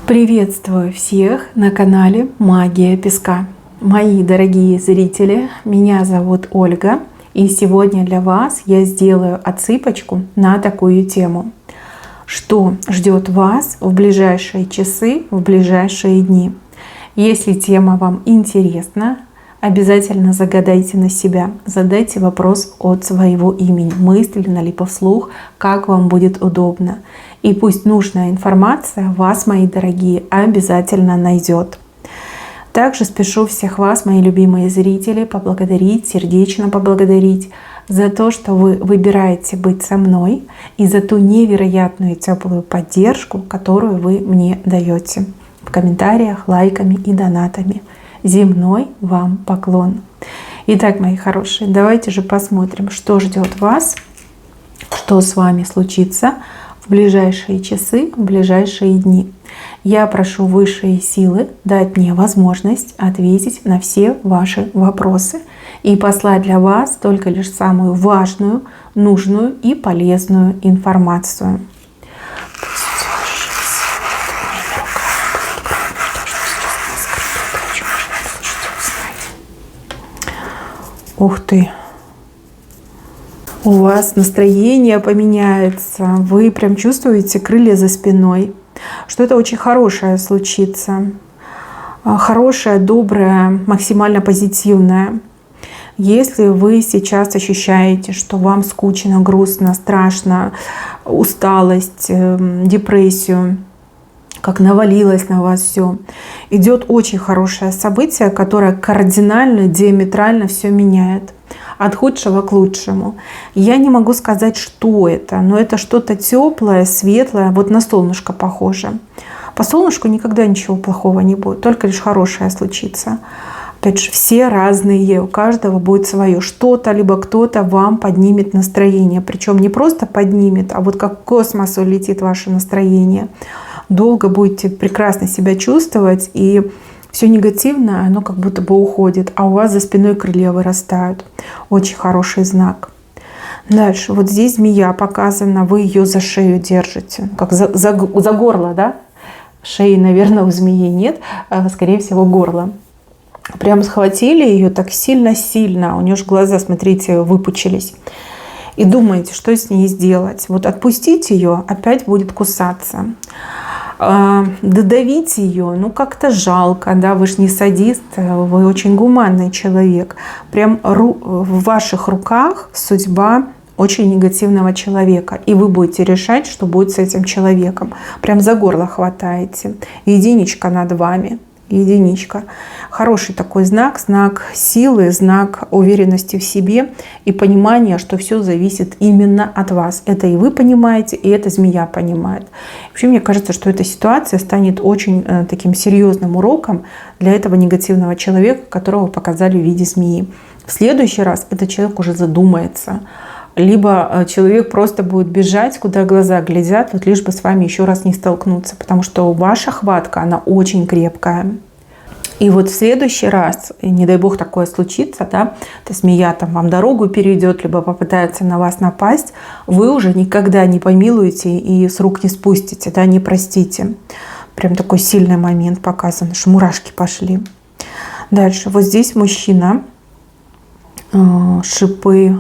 Приветствую всех на канале Магия Песка. Мои дорогие зрители, меня зовут Ольга, и сегодня для вас я сделаю отсыпочку на такую тему. Что ждет вас в ближайшие часы, в ближайшие дни? Если тема вам интересна, обязательно загадайте на себя, задайте вопрос от своего имени, мысленно либо вслух, как вам будет удобно. И пусть нужная информация вас, мои дорогие, обязательно найдет. Также спешу всех вас, мои любимые зрители, поблагодарить, сердечно поблагодарить за то, что вы выбираете быть со мной и за ту невероятную теплую поддержку, которую вы мне даете в комментариях, лайками и донатами. Земной вам поклон. Итак, мои хорошие, давайте же посмотрим, что ждет вас, что с вами случится в ближайшие часы, в ближайшие дни. Я прошу высшие силы дать мне возможность ответить на все ваши вопросы и послать для вас только лишь самую важную, нужную и полезную информацию. Ух ты! У вас настроение поменяется, вы прям чувствуете крылья за спиной, что это очень хорошее случится. Хорошее, доброе, максимально позитивное. Если вы сейчас ощущаете, что вам скучно, грустно, страшно, усталость, депрессию, как навалилось на вас все, идет очень хорошее событие, которое кардинально, диаметрально все меняет. От худшего к лучшему. Я не могу сказать, что это, но это что-то теплое, светлое, вот на солнышко похоже. По солнышку никогда ничего плохого не будет, только лишь хорошее случится. Опять же, все разные, у каждого будет свое. Что-то, либо кто-то вам поднимет настроение. Причем не просто поднимет, а вот как к космосу летит ваше настроение. Долго будете прекрасно себя чувствовать, и все негативное, оно как будто бы уходит, а у вас за спиной крылья вырастают. Очень хороший знак. Дальше, вот здесь змея показана, вы ее за шею держите, как за горло, да? Шеи, наверное, у змеи нет, скорее всего, горло. Прям схватили ее так сильно-сильно, у нее же глаза, смотрите, выпучились. И думаете, что с ней сделать. Вот отпустить ее, опять будет кусаться. Додавить ее, ну как-то жалко, да, вы же не садист, вы очень гуманный человек. Прям в ваших руках судьба очень негативного человека, и вы будете решать, что будет с этим человеком. Прям за горло хватаете. Единичка над вами. Единичка. Хороший такой знак, знак силы, знак уверенности в себе и понимания, что все зависит именно от вас. Это и вы понимаете, и эта змея понимает. Вообще, мне кажется, что эта ситуация станет очень таким серьезным уроком для этого негативного человека, которого показали в виде змеи. В следующий раз этот человек уже задумается. Либо человек просто будет бежать, куда глаза глядят, вот лишь бы с вами еще раз не столкнуться, потому что ваша хватка, она очень крепкая. И вот в следующий раз, не дай бог такое случится, да, эта змея там вам дорогу перейдет, либо попытается на вас напасть, вы уже никогда не помилуете и с рук не спустите, да, не простите. Прям такой сильный момент показан, аж мурашки пошли. Дальше, вот здесь мужчина, шипы.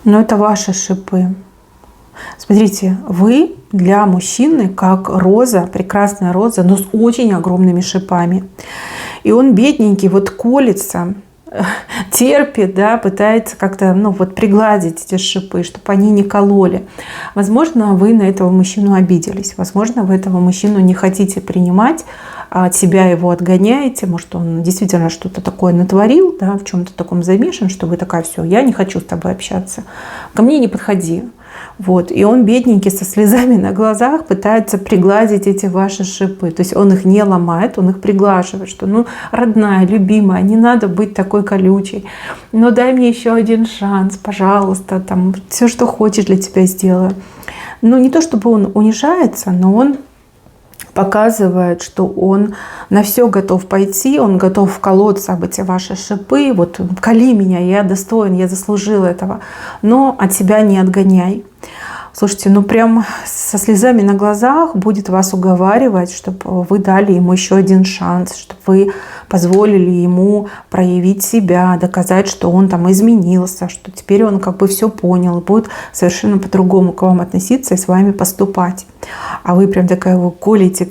Но это ваши шипы. Смотрите, вы для мужчины как роза, прекрасная роза, но с очень огромными шипами. И он бедненький, вот колется, терпит, да, пытается как-то, ну, вот пригладить эти шипы, чтобы они не кололи. Возможно, вы на этого мужчину обиделись. Возможно, вы этого мужчину не хотите принимать, а от себя его отгоняете. Может, он действительно что-то такое натворил, да, в чем-то таком замешан, что вы такая: все, я не хочу с тобой общаться, ко мне не подходи. Вот. И он, бедненький, со слезами на глазах пытается пригладить эти ваши шипы. То есть он их не ломает, он их приглаживает, что, ну, родная, любимая, не надо быть такой колючей. Ну, дай мне еще один шанс, пожалуйста, там, все, что хочешь, для тебя сделаю. Ну, не то чтобы он унижается, но он показывает, что он на все готов пойти, он готов вколоться об эти ваши шипы, вот коли меня, я достоин, я заслужил этого, но от себя не отгоняй. Слушайте, ну прям со слезами на глазах будет вас уговаривать, чтобы вы дали ему еще один шанс, чтобы вы позволили ему проявить себя, доказать, что он там изменился, что теперь он как бы все понял, будет совершенно по-другому к вам относиться и с вами поступать. А вы прям такая его колите.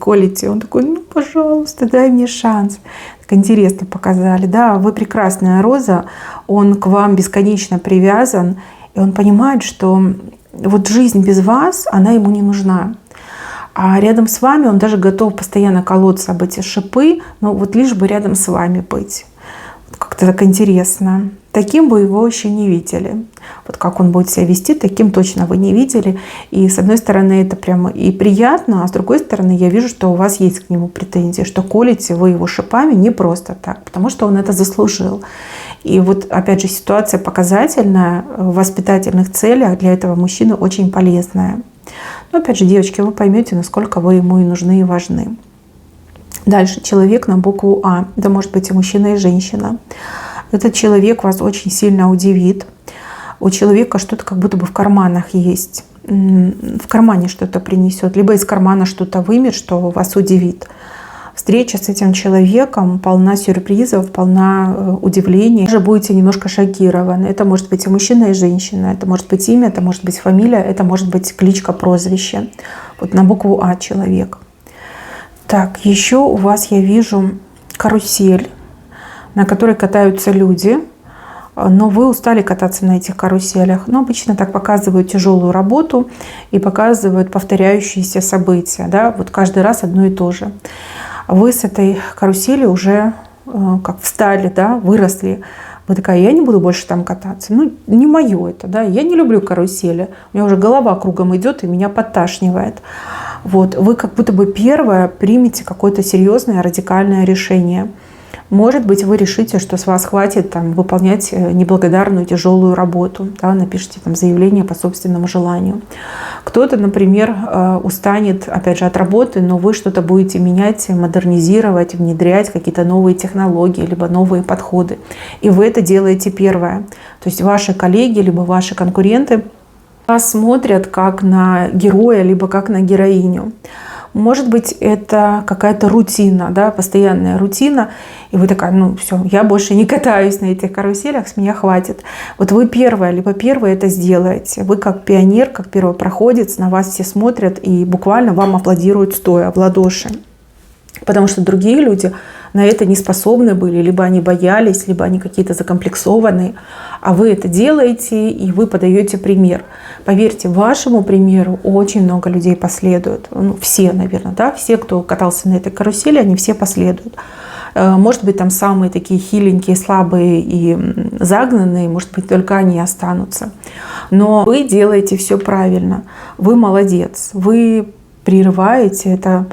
Он такой: ну, пожалуйста, дай мне шанс. Так интересно показали. Да, вы прекрасная роза, он к вам бесконечно привязан, и он понимает, что вот жизнь без вас, она ему не нужна. А рядом с вами он даже готов постоянно колоться об эти шипы, но вот лишь бы рядом с вами быть. Вот как-то так интересно. Таким вы его еще не видели. Вот как он будет себя вести, таким точно вы не видели. И с одной стороны это прямо и приятно, а с другой стороны я вижу, что у вас есть к нему претензии, что колите вы его шипами не просто так, потому что он это заслужил. И вот опять же ситуация показательная, в воспитательных целях для этого мужчины очень полезная. Но опять же, девочки, вы поймете, насколько вы ему и нужны, и важны. Дальше человек на букву А. Это может быть и мужчина, и женщина. Этот человек вас очень сильно удивит. У человека что-то как будто бы в карманах есть. В кармане что-то принесет. Либо из кармана что-то вымет, что вас удивит. Встреча с этим человеком полна сюрпризов, полна удивлений. Вы будете немножко шокированы. Это может быть и мужчина, и женщина. Это может быть имя, это может быть фамилия, это может быть кличка, прозвище. Вот на букву А человек. Так, еще у вас я вижу карусель, на которой катаются люди. Но вы устали кататься на этих каруселях. Но обычно так показывают тяжелую работу и показывают повторяющиеся события. Да? Вот каждый раз одно и то же. Вы с этой карусели уже как встали, да, выросли. Вы такая: я не буду больше там кататься. Ну, не мое это, да. Я не люблю карусели. У меня уже голова кругом идет и меня подташнивает. Вот. Вы как будто бы первая примете какое-то серьезное радикальное решение. Может быть, вы решите, что с вас хватит там выполнять неблагодарную тяжелую работу. Да, напишите там заявление по собственному желанию. Кто-то, например, устанет, опять же, от работы, но вы что-то будете менять, модернизировать, внедрять какие-то новые технологии, либо новые подходы. И вы это делаете первое. То есть ваши коллеги, либо ваши конкуренты вас смотрят как на героя, либо как на героиню. Может быть, это какая-то рутина, да, постоянная рутина, и вы такая: ну все, я больше не катаюсь на этих каруселях, с меня хватит. Вот вы первая, либо первая это сделаете. Вы как пионер, как первопроходец, на вас все смотрят и буквально вам аплодируют стоя в ладоши. Потому что другие люди на это не способны были, либо они боялись, либо они какие-то закомплексованные. А вы это делаете, и вы подаете пример. Поверьте, вашему примеру очень много людей последуют. Ну, все, наверное, да? Все, кто катался на этой карусели, они все последуют. Может быть, там самые такие хиленькие, слабые и загнанные, может быть, только они останутся. Но вы делаете все правильно. Вы молодец. Вы прерываете это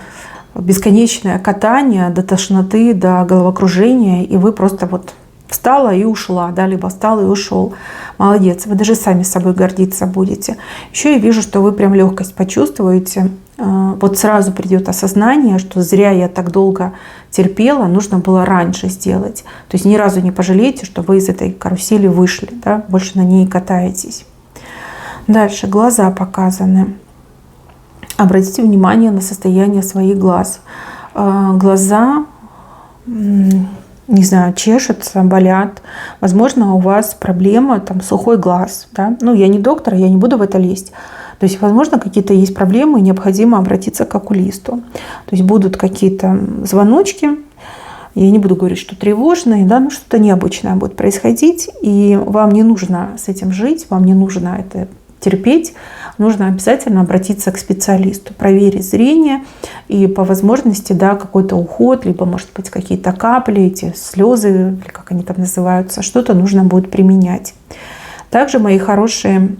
бесконечное катание до тошноты, до головокружения, и вы просто вот встала и ушла, да, либо встал и ушел. Молодец, вы даже сами собой гордиться будете. Еще я вижу, что вы прям легкость почувствуете. Вот сразу придет осознание, что зря я так долго терпела, нужно было раньше сделать. То есть ни разу не пожалеете, что вы из этой карусели вышли, да, больше на ней катаетесь. Дальше глаза показаны. Обратите внимание на состояние своих глаз. Глаза, не знаю, чешутся, болят. Возможно, у вас проблема, там, сухой глаз. Да? Ну, я не доктор, я не буду в это лезть. То есть, возможно, какие-то есть проблемы, и необходимо обратиться к окулисту. То есть будут какие-то звоночки. Я не буду говорить, что тревожные, да, но что-то необычное будет происходить. И вам не нужно с этим жить, вам не нужно это терпеть, нужно обязательно обратиться к специалисту, проверить зрение и по возможности, да, какой-то уход, либо, может быть, какие-то капли, эти слезы, или как они там называются, что-то нужно будет применять. Также, мои хорошие,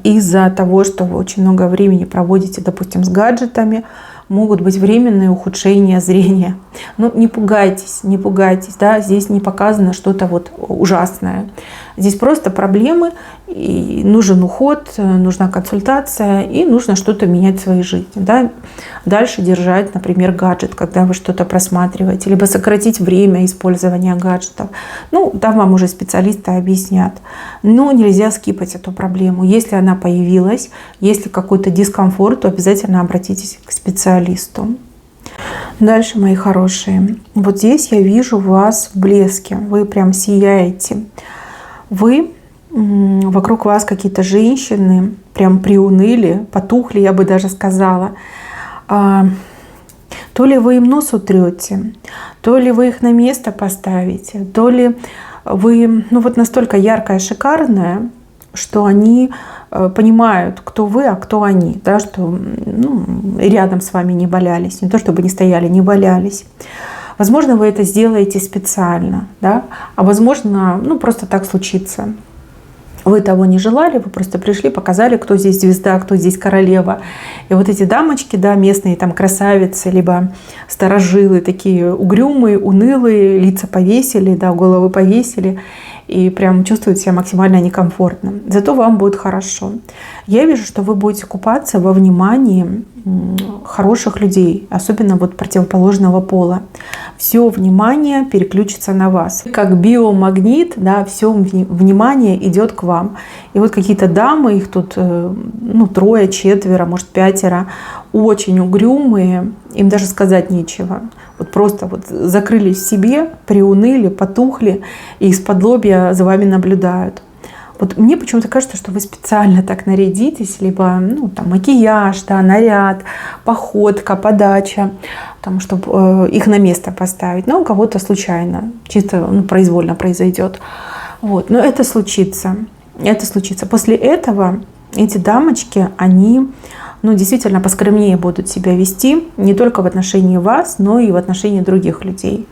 из-за того, что вы очень много времени проводите, допустим, с гаджетами, могут быть временные ухудшения зрения. Ну, не пугайтесь, не пугайтесь, да, здесь не показано что-то вот ужасное. Здесь просто проблемы, и нужен уход, нужна консультация, и нужно что-то менять в своей жизни. Да? Дальше держать, например, гаджет, когда вы что-то просматриваете, либо сократить время использования гаджетов. Ну, там вам уже специалисты объяснят. Но нельзя скипать эту проблему. Если она появилась, если какой-то дискомфорт, то обязательно обратитесь к специалисту. Дальше, мои хорошие, вот здесь я вижу вас в блеске. Вы прям сияете. Вокруг вас какие-то женщины прям приуныли, потухли, я бы даже сказала. То ли вы им нос утрете, то ли вы их на место поставите, то ли вы вот настолько яркая, шикарная, что они понимают, кто вы, а кто они, да, что рядом с вами не валялись, не то чтобы не стояли, не валялись. Возможно, вы это сделаете специально, да, а возможно, просто так случится. Вы того не желали, вы просто пришли, показали, кто здесь звезда, кто здесь королева. И вот эти дамочки, да, местные там красавицы, либо старожилы, такие угрюмые, унылые, лица повесили, да, головы повесили. И прям чувствуете себя максимально некомфортно. Зато вам будет хорошо. Я вижу, что вы будете купаться во внимании хороших людей, особенно вот противоположного пола. Все внимание переключится на вас. Как биомагнит, да, все внимание идет к вам. И вот какие-то дамы, их тут 3, 4, может 5, очень угрюмые, им даже сказать нечего. Вот просто вот закрылись в себе, приуныли, потухли и из-под лобья за вами наблюдают. Вот мне почему-то кажется, что вы специально так нарядитесь, либо макияж, да, наряд, походка, подача, чтобы их на место поставить. Но у кого-то случайно, чисто произвольно произойдет. Вот. Но это случится. Это случится. После этого эти дамочки, они действительно поскромнее будут себя вести не только в отношении вас, но и в отношении других людей.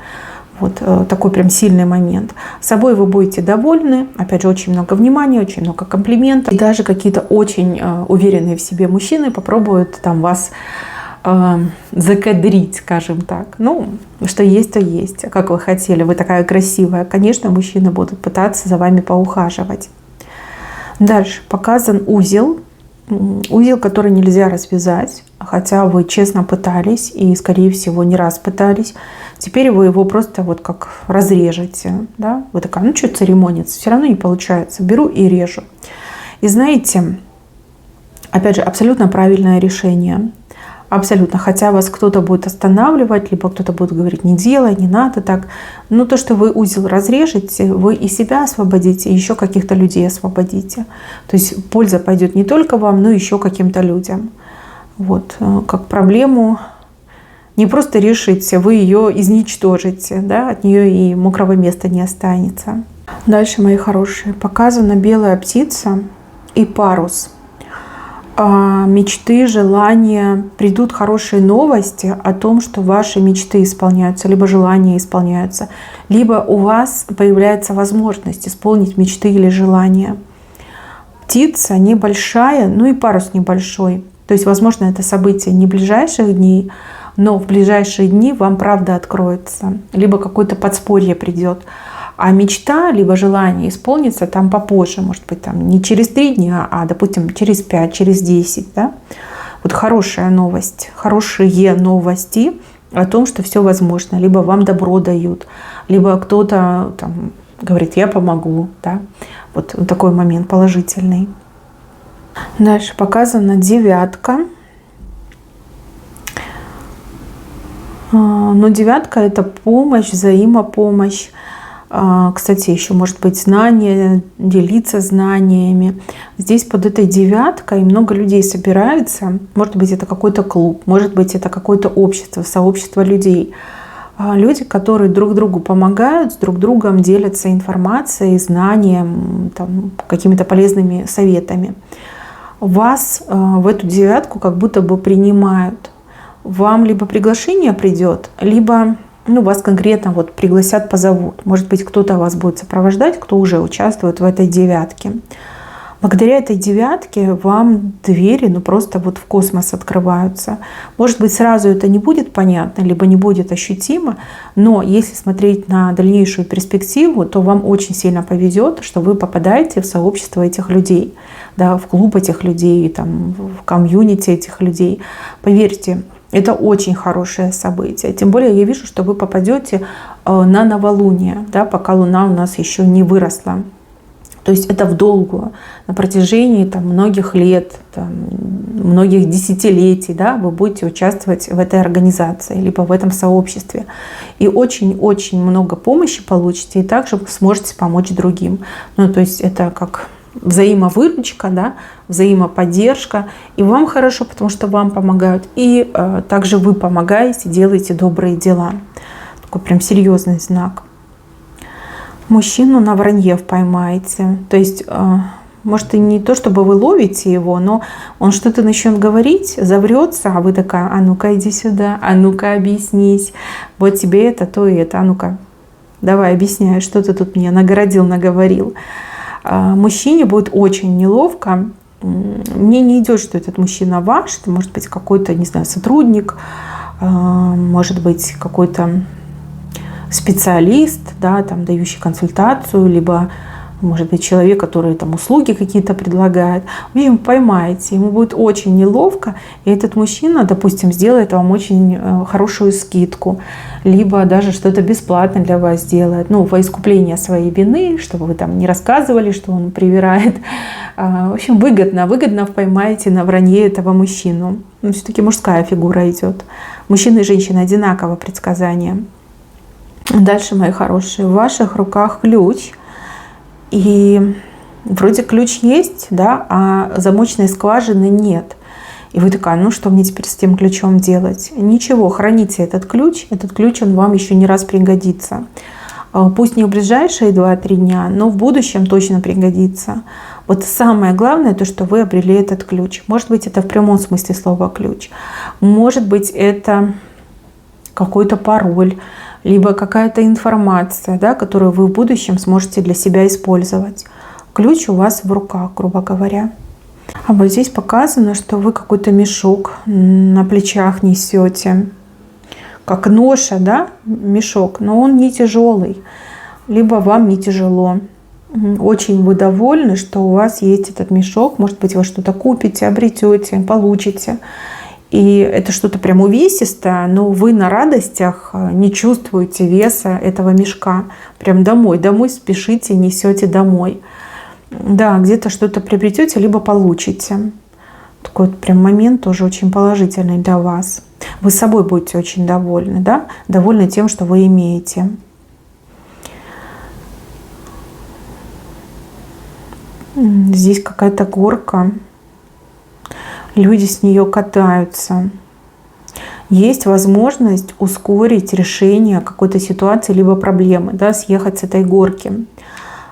Вот такой прям сильный момент. Собой вы будете довольны. Опять же, очень много внимания, очень много комплиментов. И даже какие-то очень уверенные в себе мужчины попробуют вас закадрить, скажем так. Что есть, то есть. Как вы хотели, вы такая красивая. Конечно, мужчины будут пытаться за вами поухаживать. Дальше показан узел. Узел, который нельзя развязать, хотя вы честно пытались и, скорее всего, не раз пытались. Теперь вы его просто вот как разрежете. Да? Вы такая, что церемониться, все равно не получается. Беру и режу. И знаете, опять же, абсолютно правильное решение. Абсолютно. Хотя вас кто-то будет останавливать, либо кто-то будет говорить, не делай, не надо так. Но то, что вы узел разрежете, вы и себя освободите, и еще каких-то людей освободите. То есть польза пойдет не только вам, но и еще каким-то людям. Вот. Как проблему не просто решите, вы ее изничтожите. Да? От нее и мокрого места не останется. Дальше, мои хорошие, показана белая птица и парус. Мечты, желания, придут хорошие новости о том, что ваши мечты исполняются, либо желания исполняются, либо у вас появляется возможность исполнить мечты или желания. Птица небольшая, и парус небольшой. То есть, возможно, это событие не ближайших дней, но в ближайшие дни вам правда откроется, либо какое-то подспорье придет. А мечта, либо желание исполнится там попозже, может быть, не через 3 дня, а, допустим, через 5, через 10. Да? Вот хорошая новость, хорошие новости о том, что все возможно. Либо вам добро дают, либо кто-то говорит, я помогу. Да? Вот такой момент положительный. Дальше показана 9. Но 9 – это помощь, взаимопомощь. Кстати, еще может быть знания, делиться знаниями. Здесь под этой 9 много людей собирается. Может быть, это какой-то клуб, может быть, это какое-то общество, сообщество людей. Люди, которые друг другу помогают, с друг другом делятся информацией, знанием, какими-то полезными советами. Вас в эту 9 как будто бы принимают. Вам либо приглашение придет, либо вас конкретно пригласят, позовут. Может быть, кто-то вас будет сопровождать, кто уже участвует в этой 9. Благодаря этой девятке вам двери, ну, просто вот в космос открываются. Может быть, сразу это не будет понятно, либо не будет ощутимо, но если смотреть на дальнейшую перспективу, то вам очень сильно повезет, что вы попадаете в сообщество этих людей, да, в клуб этих людей, там, в комьюнити этих людей. Поверьте, это очень хорошее событие. Тем более я вижу, что вы попадете на новолуние, да, пока Луна у нас еще не выросла. То есть это в долгую, на протяжении там, многих лет, там, многих десятилетий, да, вы будете участвовать в этой организации, либо в этом сообществе. И очень-очень много помощи получите, и также вы сможете помочь другим. Ну, то есть это как взаимовыручка, да, взаимоподдержка. И вам хорошо, потому что вам помогают, и также вы помогаете, делаете добрые дела. Такой прям серьезный знак. Мужчину на вранье поймаете. То есть, может, и не то, чтобы вы ловите его, но он что-то начнет говорить, заврется, а вы такая: а ну-ка иди сюда, а ну-ка объяснись. Вот тебе это, то и это, а ну-ка давай объясняй, что ты тут мне нагородил, наговорил. Мужчине будет очень неловко. Мне не идет, что этот мужчина ваш. Это может быть какой-то, не знаю, сотрудник, может быть какой-то специалист, да, там, дающий консультацию, либо, может быть, человек, который там услуги какие-то предлагает. Вы его поймаете, ему будет очень неловко, и этот мужчина, допустим, сделает вам очень хорошую скидку, либо даже что-то бесплатно для вас сделает, ну, во искупление своей вины, чтобы вы там не рассказывали, что он привирает. В общем, выгодно поймаете на вранье этого мужчину. Но все-таки мужская фигура идет. Мужчина и женщина одинаково предсказания. Дальше, мои хорошие, в ваших руках ключ. И вроде ключ есть, да, а замочной скважины нет. И вы такая: ну что мне теперь с тем ключом делать? Ничего, храните этот ключ. Этот ключ, он вам еще не раз пригодится. Пусть не в ближайшие 2-3 дня, но в будущем точно пригодится. Вот самое главное, то, что вы обрели этот ключ. Может быть, это в прямом смысле слова ключ. Может быть, это какой-то пароль, либо какая-то информация, да, которую вы в будущем сможете для себя использовать. Ключ у вас в руках, грубо говоря. А вот здесь показано, что вы какой-то мешок на плечах несете. Как ноша, да, мешок, но он не тяжелый. Либо вам не тяжело. Очень вы довольны, что у вас есть этот мешок. Может быть, вы что-то купите, обретете, получите. И это что-то прям увесистое, но вы на радостях не чувствуете веса этого мешка. Прям домой спешите, несете домой. Да, где-то что-то приобретете, либо получите. Такой вот прям момент тоже очень положительный для вас. Вы собой будете очень довольны, да? Довольны тем, что вы имеете. Здесь какая-то горка. Люди с нее катаются. Есть возможность ускорить решение какой-то ситуации либо проблемы, да, съехать с этой горки.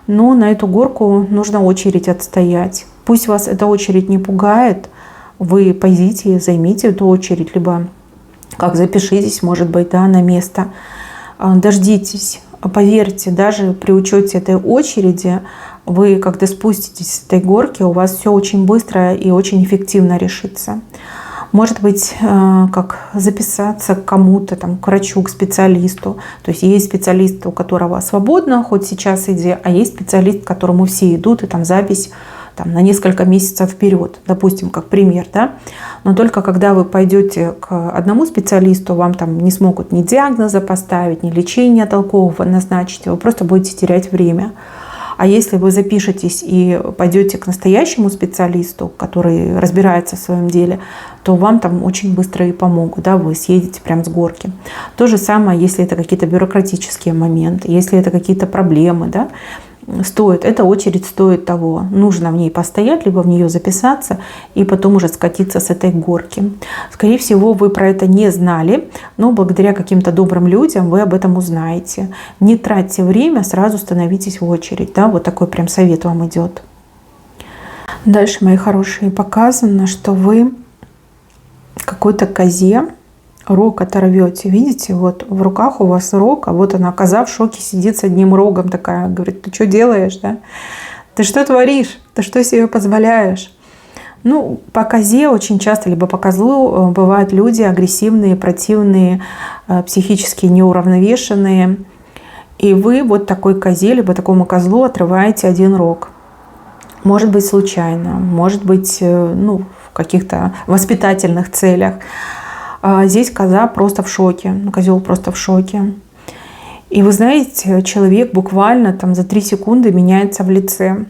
Но на эту горку нужно очередь отстоять. Пусть вас эта очередь не пугает, вы пойдите, займите эту очередь, либо как запишитесь, может быть, да, на место. Дождитесь. Поверьте, даже при учете этой очереди, вы, когда спуститесь с этой горки, у вас все очень быстро и очень эффективно решится. Может быть, как записаться к кому-то, там, к врачу, к специалисту. То есть есть специалист, у которого свободно, хоть сейчас иди, а есть специалист, к которому все идут, и там запись там, на несколько месяцев вперед, допустим, как пример, да. Но только когда вы пойдете к одному специалисту, вам там не смогут ни диагноза поставить, ни лечения толкового назначить, вы просто будете терять время. А если вы запишетесь и пойдете к настоящему специалисту, который разбирается в своем деле, то вам там очень быстро и помогут, да, вы съедете прям с горки. То же самое, если это какие-то бюрократические моменты, если это какие-то проблемы, да, эта очередь стоит того. Нужно в ней постоять, либо в нее записаться и потом уже скатиться с этой горки. Скорее всего, вы про это не знали, но благодаря каким-то добрым людям вы об этом узнаете. Не тратьте время, сразу становитесь в очередь. Да? Вот такой прям совет вам идет. Дальше, мои хорошие, показано, что вы какой-то козе рог оторвете. Видите, вот в руках у вас рог, а вот она, коза в шоке, сидит с одним рогом такая, говорит: ты что делаешь, да? Ты что творишь? Ты что себе позволяешь? Ну, по козе очень часто, либо по козлу бывают люди агрессивные, противные, психически неуравновешенные. И вы вот такой козе, либо такому козлу отрываете один рог. Может быть случайно, может быть, ну, в каких-то воспитательных целях. А здесь коза просто в шоке, козел просто в шоке. И вы знаете, человек буквально там за 3 секунды меняется в лице.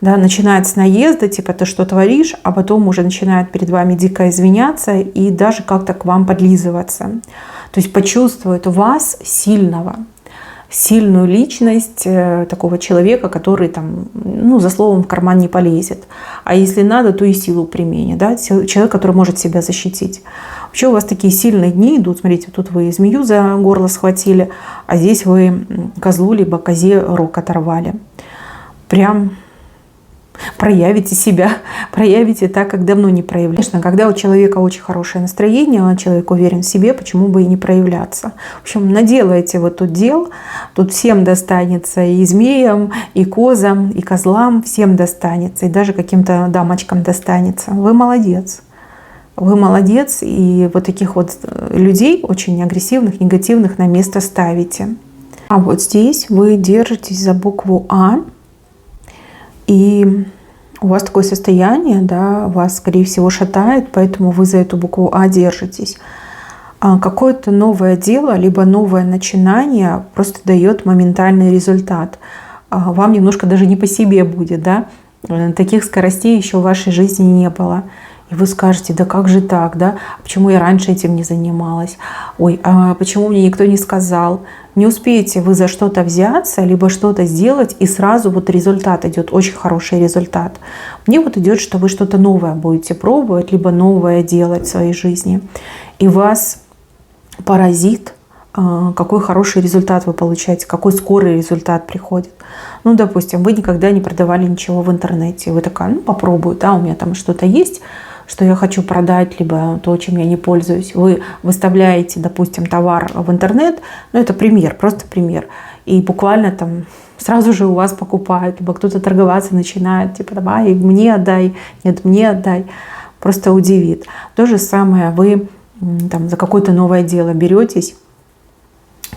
Да, начинает с наезда, типа ты что творишь, а потом уже начинает перед вами дико извиняться и даже как-то к вам подлизываться. То есть почувствует у вас сильную личность такого человека, который там, ну, за словом в карман не полезет. А если надо, то и силу применит. Да? Человек, который может себя защитить. Вообще у вас такие сильные дни идут. Смотрите, тут вы змею за горло схватили, а здесь вы козлу либо козе рог оторвали. Прям проявите себя, проявите так, как давно не проявляли. Конечно, когда у человека очень хорошее настроение, человек уверен в себе, почему бы и не проявляться. В общем, наделайте вот тут дел, тут всем достанется, и змеям, и козам, и козлам, всем достанется, и даже каким-то дамочкам достанется. Вы молодец. Вы молодец, и вот таких вот людей, очень агрессивных, негативных, на место ставите. А вот здесь вы держитесь за букву А, и у вас такое состояние, да, вас, скорее всего, шатает, поэтому вы за эту букву А держитесь. Какое-то новое дело, либо новое начинание просто дает моментальный результат. Вам немножко даже не по себе будет, да? Таких скоростей еще в вашей жизни не было. И вы скажете, да как же так, да? Почему я раньше этим не занималась? Ой, а почему мне никто не сказал? Не успеете вы за что-то взяться, либо что-то сделать, и сразу вот результат идет, очень хороший результат. Мне вот идет, что вы что-то новое будете пробовать, либо новое делать в своей жизни. И вас поразит, какой хороший результат вы получаете, какой скорый результат приходит. Ну, допустим, вы никогда не продавали ничего в интернете. Вы такая, ну, попробую, да, у меня там что-то есть, что я хочу продать, либо то, чем я не пользуюсь. Вы выставляете, допустим, товар в интернет, ну, это пример, просто пример. И буквально там сразу же у вас покупают, либо кто-то торговаться начинает, типа, давай, мне отдай, нет, мне отдай. Просто удивит. То же самое вы там за какое-то новое дело беретесь,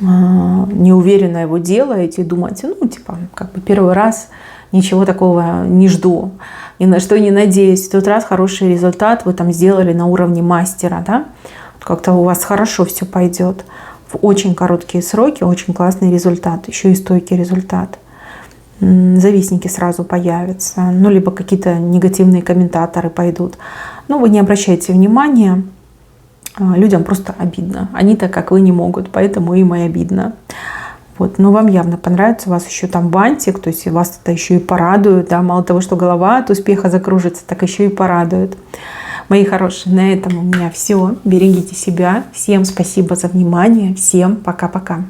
неуверенно его делаете и думаете, ну, типа, как бы первый раз ничего такого не жду, ни на что не надеюсь. В тот раз хороший результат вы там сделали на уровне мастера, да? Как-то у вас хорошо все пойдет. В очень короткие сроки очень классный результат, еще и стойкий результат. Завистники сразу появятся, ну, либо какие-то негативные комментаторы пойдут. Но вы не обращайте внимания. Людям просто обидно. Они так, как вы, не могут, поэтому им и обидно. Вот. Но вам явно понравится, у вас еще там бантик, то есть вас это еще и порадует. Да? Мало того, что голова от успеха закружится, так еще и порадует. Мои хорошие, на этом у меня все. Берегите себя. Всем спасибо за внимание. Всем пока-пока.